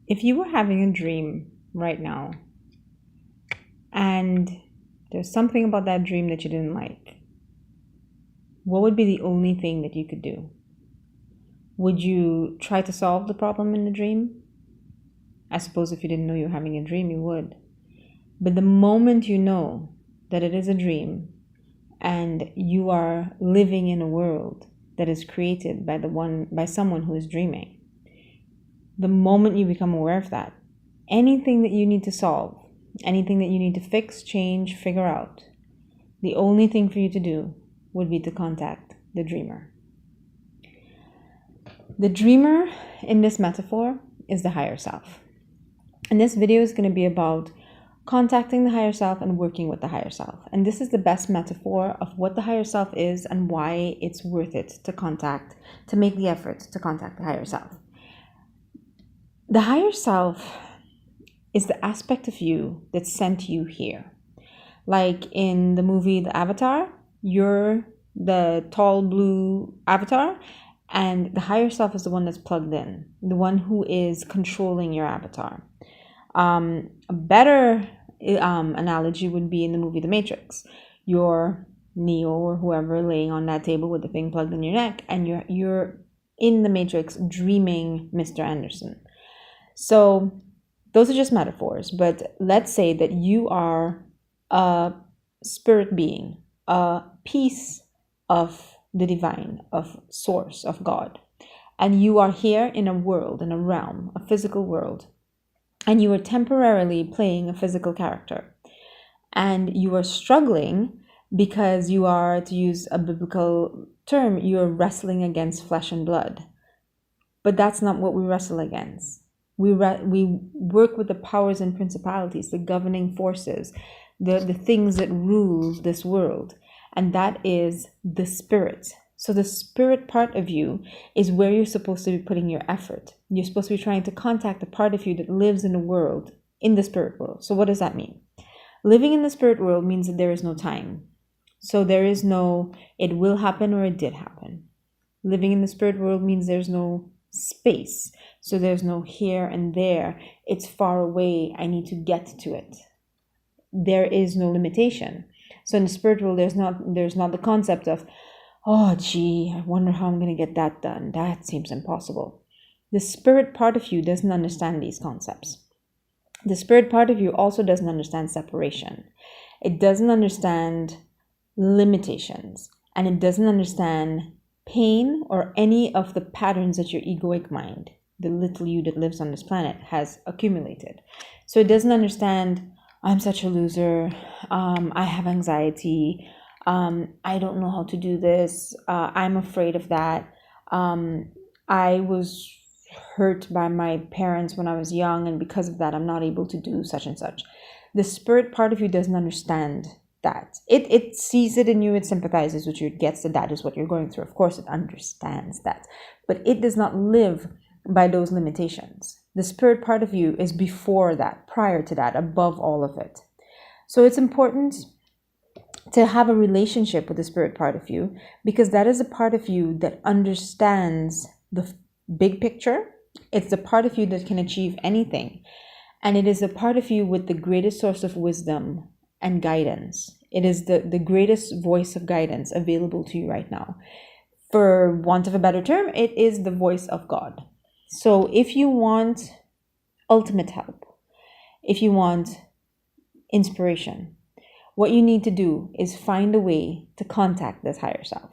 If you were having a dream right now and there's something about that dream that you didn't like, what would be the only thing that you could do? Would you try to solve the problem in the dream? I suppose if you didn't know you were having a dream, you would. But the moment you know that it is a dream and you are living in a world that is created by someone who is dreaming, the moment you become aware of that, anything that you need to solve, anything that you need to fix, change, figure out, the only thing for you to do would be to contact the dreamer. The dreamer in this metaphor is the higher self. And this video is going to be about contacting the higher self and working with the higher self. And this is the best metaphor of what the higher self is and why it's worth it to make the effort to contact the higher self. The higher self is the aspect of you that sent you here. Like in the movie The Avatar, you're the tall blue avatar, and the higher self is the one that's plugged in, the one who is controlling your avatar. A better analogy would be in the movie The Matrix. You're Neo or whoever laying on that table with the thing plugged in your neck, and you're in the Matrix dreaming Mr. Anderson. So those are just metaphors, but let's say that you are a spirit being, a piece of the divine, of source, of God. And you are here in a world, in a realm, a physical world. And you are temporarily playing a physical character. And you are struggling because you are, to use a biblical term, you are wrestling against flesh and blood. But that's not what we wrestle against. We work with the powers and principalities, the governing forces, the things that rule this world. And that is the spirit. So the spirit part of you is where you're supposed to be putting your effort. You're supposed to be trying to contact the part of you that lives in the world, in the spirit world. So what does that mean? Living in the spirit world means that there is no time. So there is no, it will happen or it did happen. Living in the spirit world means there's no space. So there's no here and there. It's far away. I need to get to it. There is no limitation. So in the spirit world, there's not the concept of, oh, gee, I wonder how I'm going to get that done. That seems impossible. The spirit part of you doesn't understand these concepts. The spirit part of you also doesn't understand separation. It doesn't understand limitations. And it doesn't understand pain or any of the patterns that your egoic mind, the little you that lives on this planet, has accumulated. So it doesn't understand, I'm such a loser, I have anxiety, I don't know how to do this, I'm afraid of that, I was hurt by my parents when I was young, and because of that I'm not able to do such and such. The spirit part of you doesn't understand that. It sees it in you, it sympathizes with you, it gets that is what you're going through. Of course it understands that, but it does not live by those limitations. The spirit part of you is before that, prior to that, above all of it. So it's important to have a relationship with the spirit part of you, because that is a part of you that understands the big picture. It's the part of you that can achieve anything. And it is a part of you with the greatest source of wisdom and guidance. It is the greatest voice of guidance available to you right now. For want of a better term, it is the voice of God. So if you want ultimate help, if you want inspiration, what you need to do is find a way to contact this higher self.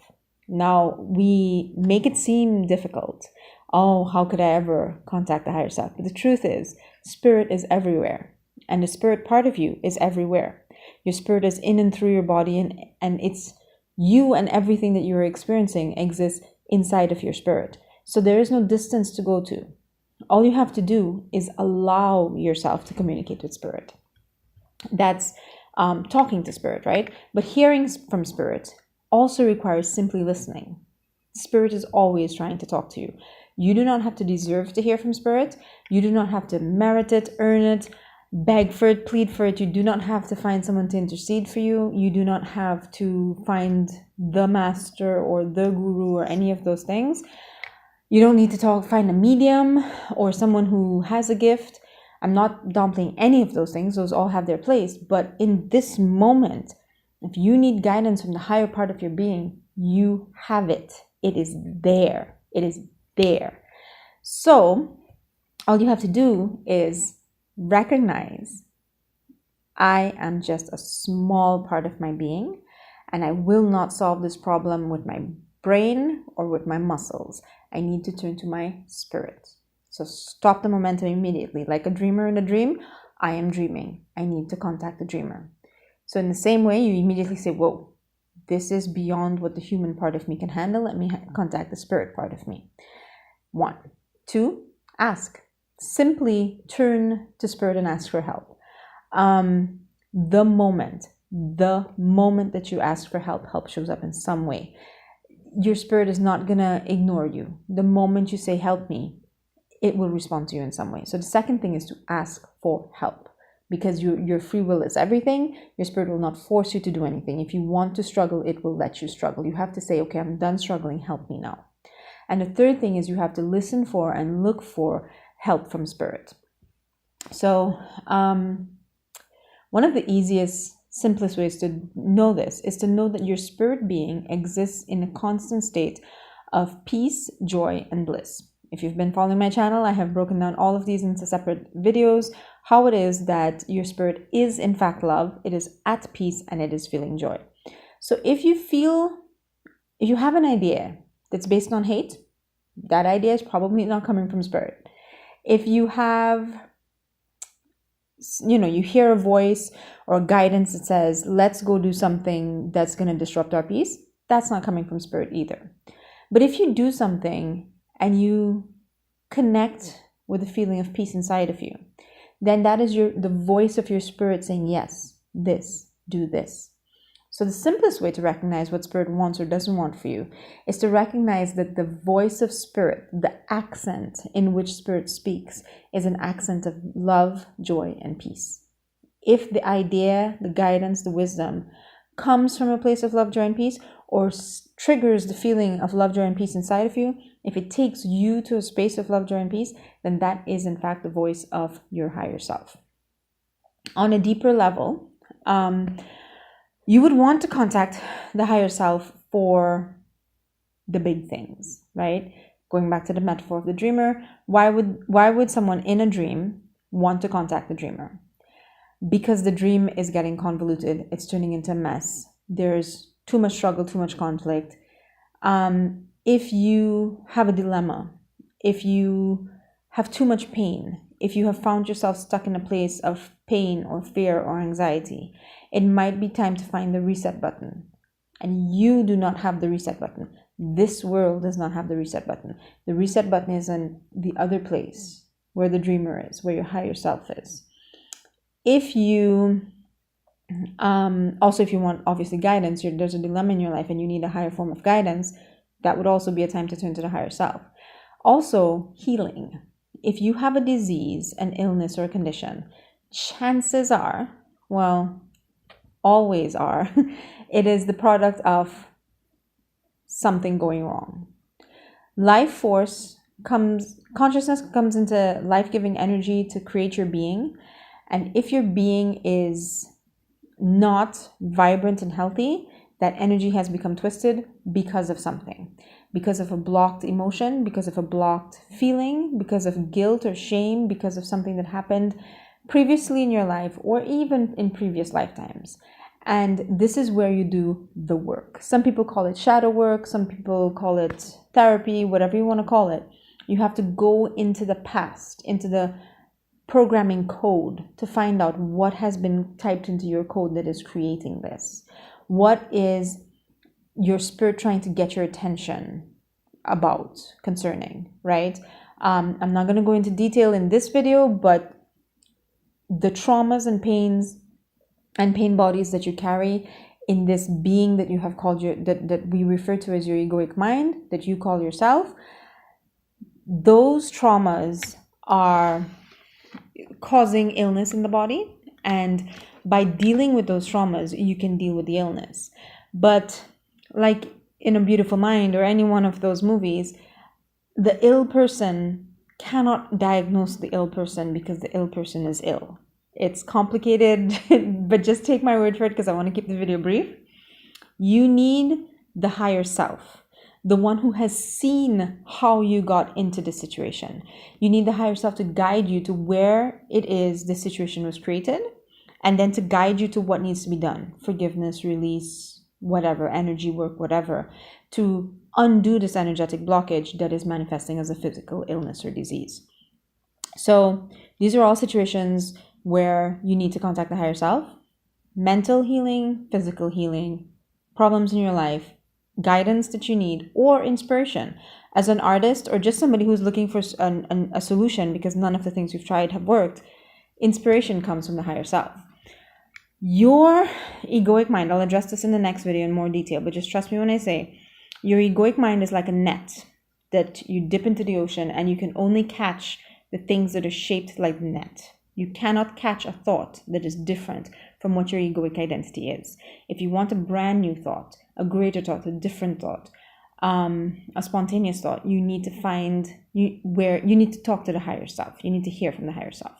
Now, we make it seem difficult. Oh, how could I ever contact the higher self? But the truth is, spirit is everywhere. And the spirit part of you is everywhere. Your spirit is in and through your body, and it's you, and everything that you're experiencing exists inside of your spirit. So there is no distance to go to. All you have to do is allow yourself to communicate with spirit. That's talking to spirit, right? But hearing from spirit also requires simply listening. Spirit is always trying to talk to you. You do not have to deserve to hear from spirit. You do not have to merit it, earn it, beg for it, plead for it. You do not have to find someone to intercede for you. You do not have to find the master or the guru or any of those things. You don't need to find a medium or someone who has a gift. I'm not downplaying any of those things. Those all have their place. But in this moment, if you need guidance from the higher part of your being, you have it. It is there. It is there. So all you have to do is recognize I am just a small part of my being, and I will not solve this problem with my brain or with my muscles. I need to turn to my spirit. So stop the momentum immediately. Like a dreamer in a dream, I am dreaming. I need to contact the dreamer. So in the same way, you immediately say, whoa, this is beyond what the human part of me can handle. Let me contact the spirit part of me. 1. 2, ask. Simply turn to spirit and ask for help. The moment that you ask for help shows up in some way. Your spirit is not gonna ignore you. The moment you say, help me, it will respond to you in some way. So the second thing is to ask for help, because your free will is everything. Your spirit will not force you to do anything. If you want to struggle, it will let you struggle. You have to say, okay, I'm done struggling, help me now. And the third thing is you have to listen for and look for help from spirit. So one of the easiest, simplest ways to know this is to know that your spirit being exists in a constant state of peace, joy, and bliss. If you've been following my channel, I have broken down all of these into separate videos, how it is that your spirit is in fact love, it is at peace, and it is feeling joy. So if you have an idea that's based on hate, that idea is probably not coming from spirit. If you have, you hear a voice or guidance that says, let's go do something that's going to disrupt our peace, that's not coming from spirit either. But if you do something and you connect with the feeling of peace inside of you, then that is the voice of your spirit saying, yes, do this. So the simplest way to recognize what spirit wants or doesn't want for you is to recognize that the voice of spirit, the accent in which spirit speaks, is an accent of love, joy, and peace. If the idea, the guidance, the wisdom comes from a place of love, joy, and peace, or triggers the feeling of love, joy, and peace inside of you, if it takes you to a space of love, joy, and peace, then that is in fact the voice of your higher self. On a deeper level, you would want to contact the higher self for the big things, right? Going back to the metaphor of the dreamer, why would someone in a dream want to contact the dreamer? Because the dream is getting convoluted. It's turning into a mess. There's too much struggle, too much conflict. If you have a dilemma, if you have too much pain, if you have found yourself stuck in a place of pain or fear or anxiety, it might be time to find the reset button. And you do not have the reset button. This world does not have the reset button. The reset button is in the other place where the dreamer is, where your higher self is. If you if you want obviously guidance, there's a dilemma in your life and you need a higher form of guidance, that would also be a time to turn to the higher self. Also, healing. If you have a disease, an illness, or a condition, chances are, always are, it is the product of something going wrong. Life force consciousness comes into life-giving energy to create your being. And if your being is not vibrant and healthy, that energy has become twisted because of something. Because of a blocked emotion, because of a blocked feeling, because of guilt or shame, because of something that happened previously in your life or even in previous lifetimes. And this is where you do the work. Some people call it shadow work, some people call it therapy, whatever you want to call it. You have to go into the past, into the programming code to find out what has been typed into your code that is creating this. What is your spirit trying to get your attention concerning, right? I'm not going to go into detail in this video, but the traumas and pains and pain bodies that you carry in this being that you have called that we refer to as your egoic mind, that you call yourself, those traumas are causing illness in the body. And by dealing with those traumas, you can deal with the illness. But like in A Beautiful Mind or any one of those movies, the ill person cannot diagnose the ill person because the ill person is ill. It's complicated, but just take my word for it because I want to keep the video brief. You need the higher self, the one who has seen how you got into the situation. You need the higher self to guide you to where it is the situation was created, and then to guide you to what needs to be done. Forgiveness, release, whatever, energy work, whatever, to undo this energetic blockage that is manifesting as a physical illness or disease. So these are all situations where you need to contact the higher self. Mental healing, physical healing, problems in your life, guidance that you need, or inspiration. As an artist or just somebody who's looking for a solution because none of the things you've tried have worked, inspiration comes from the higher self. Your egoic mind, I'll address this in the next video in more detail, but just trust me when I say, your egoic mind is like a net that you dip into the ocean and you can only catch the things that are shaped like the net. You cannot catch a thought that is different from what your egoic identity is. If you want a brand new thought, a greater thought, a different thought, a spontaneous thought, you need to find where you need to talk to the higher self. You need to hear from the higher self.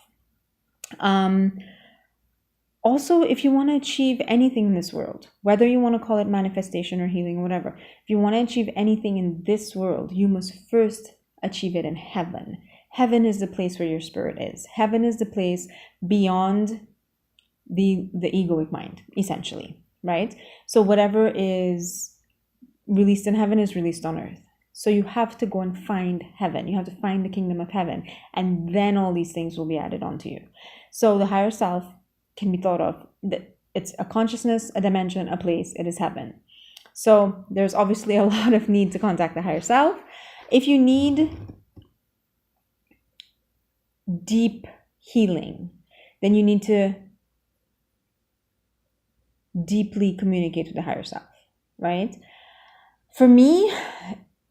Also, if you want to achieve anything in this world, whether you want to call it manifestation or healing or whatever, if you want to achieve anything in this world, you must first achieve it in heaven. Heaven is the place where your spirit is. Heaven is the place beyond the egoic mind, essentially, right? So whatever is released in heaven is released on earth. So you have to go and find heaven. You have to find the kingdom of heaven, and then all these things will be added onto you. So the higher self can be thought of that it's a consciousness, a dimension, a place. It is heaven. So there's obviously a lot of need to contact the higher self. If you need deep healing, then you need to deeply communicate with the higher self, right? For me,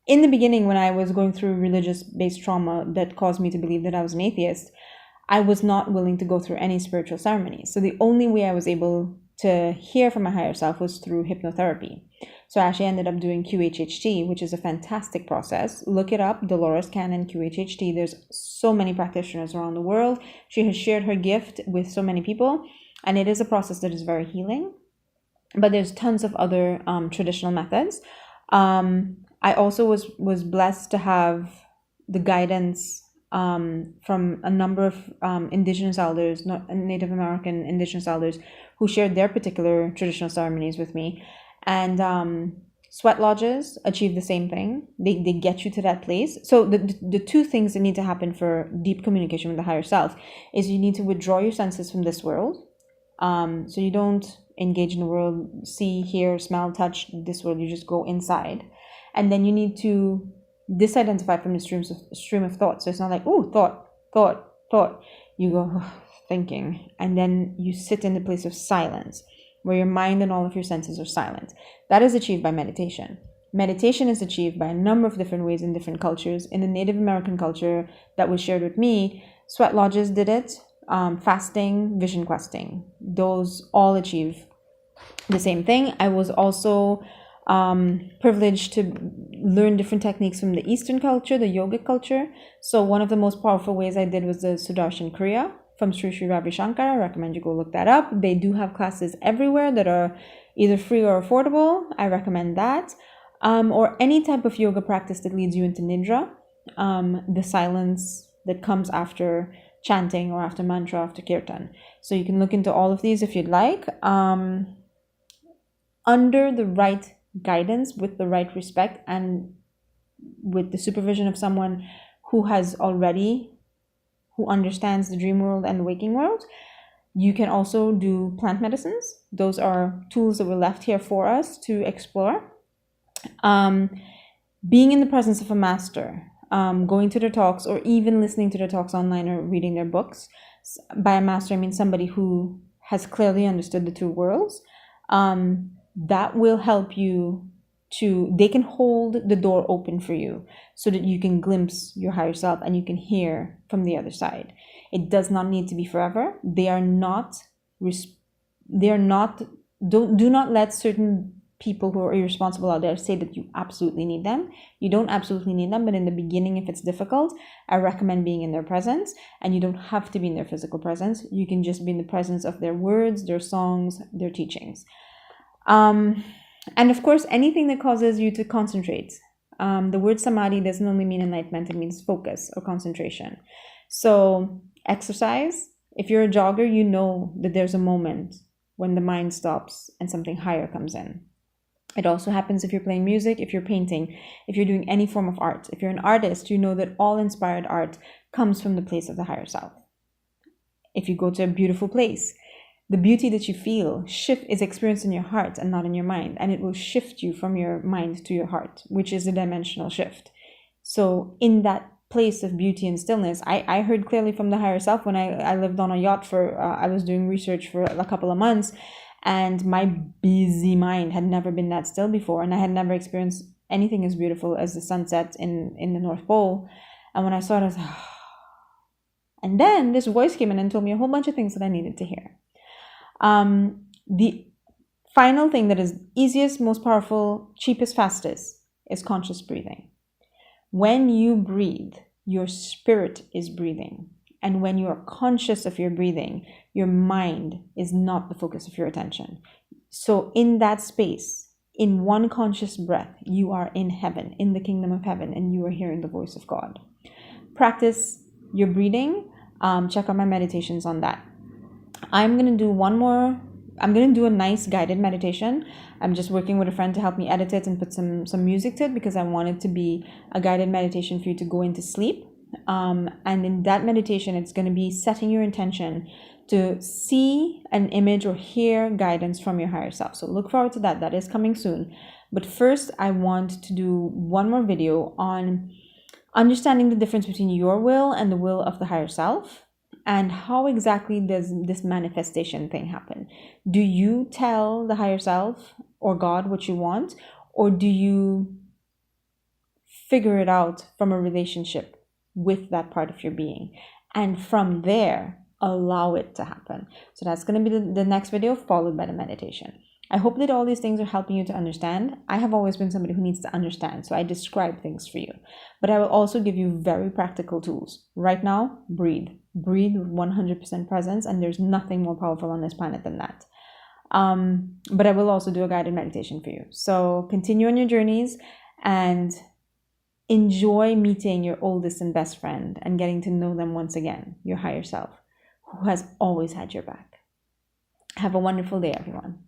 in the beginning, when I was going through religious-based trauma that caused me to believe that I was an atheist, I was not willing to go through any spiritual ceremonies. So the only way I was able to hear from my higher self was through hypnotherapy. So I actually ended up doing QHHT, which is a fantastic process. Look it up, Dolores Cannon, QHHT. There's so many practitioners around the world. She has shared her gift with so many people, and it is a process that is very healing. But there's tons of other traditional methods. I also was blessed to have the guidance from a number of indigenous elders, Native American indigenous elders, who shared their particular traditional ceremonies with me. And sweat lodges achieve the same thing. They get you to that place. So the two things that need to happen for deep communication with the higher self is you need to withdraw your senses from this world. So you don't engage in the world, see, hear, smell, touch this world. You just go inside. And then you need to disidentify from the stream of thought. So it's not like, oh, thought. You go, thinking. And then you sit in the place of silence, where your mind and all of your senses are silent. That is achieved by meditation. Meditation is achieved by a number of different ways in different cultures. In the Native American culture that was shared with me, sweat lodges did it, fasting, vision questing. Those all achieve the same thing. I was also privileged to learn different techniques from the Eastern culture, the yogic culture. So one of the most powerful ways I did was the Sudarshan Kriya from Sri Sri Ravi Shankar. I recommend you go look that up. They do have classes everywhere that are either free or affordable. I recommend that. Or any type of yoga practice that leads you into nidra, the silence that comes after chanting or after mantra, after kirtan. So you can look into all of these if you'd like. Under the right guidance, with the right respect, and with the supervision of someone who understands the dream world and the waking world. You can also do plant medicines. Those are tools that were left here for us to explore. Being in the presence of a master, going to their talks, or even listening to their talks online or reading their books. By a master, I mean somebody who has clearly understood the two worlds. That will help you they can hold the door open for you so that you can glimpse your higher self and you can hear from the other side. It does not need to be forever. Do not let certain people who are irresponsible out there say that you absolutely need them. You don't absolutely need them, but in the beginning, if it's difficult, I recommend being in their presence. And you don't have to be in their physical presence. You can just be in the presence of their words, their songs, their teachings. And of course, anything that causes you to concentrate. The word samadhi doesn't only mean enlightenment, it means focus or concentration. So exercise. If you're a jogger, you know that there's a moment when the mind stops and something higher comes in. It also happens if you're playing music, if you're painting, if you're doing any form of art. If you're an artist, you know that all inspired art comes from the place of the higher self. If you go to a beautiful place, the beauty that you feel is experienced in your heart and not in your mind, and it will shift you from your mind to your heart, which is a dimensional shift. So in that place of beauty and stillness, I heard clearly from the higher self when I lived on a yacht for, I was doing research for a couple of months, and my busy mind had never been that still before, and I had never experienced anything as beautiful as the sunset in the North Pole. And when I saw it, I was like, and then this voice came in and told me a whole bunch of things that I needed to hear. The final thing that is easiest, most powerful, cheapest, fastest is conscious breathing. When you breathe, your spirit is breathing. And when you are conscious of your breathing, your mind is not the focus of your attention. So in that space, in one conscious breath, you are in heaven, in the kingdom of heaven, and you are hearing the voice of God. Practice your breathing. Check out my meditations on that. I'm going to do a nice guided meditation. I'm just working with a friend to help me edit it and put some music to it, because I want it to be a guided meditation for you to go into sleep. And in that meditation, it's going to be setting your intention to see an image or hear guidance from your higher self. So look forward to that. That is coming soon. But first, I want to do one more video on understanding the difference between your will and the will of the higher self. And how exactly does this manifestation thing happen? Do you tell the higher self or God what you want? Or do you figure it out from a relationship with that part of your being? And from there, allow it to happen. So that's going to be the next video, followed by the meditation. I hope that all these things are helping you to understand. I have always been somebody who needs to understand, so I describe things for you. But I will also give you very practical tools. Right now, breathe. Breathe with 100% presence, and there's nothing more powerful on this planet than that. But I will also do a guided meditation for you. So continue on your journeys and enjoy meeting your oldest and best friend and getting to know them once again, your higher self, who has always had your back. Have a wonderful day, everyone.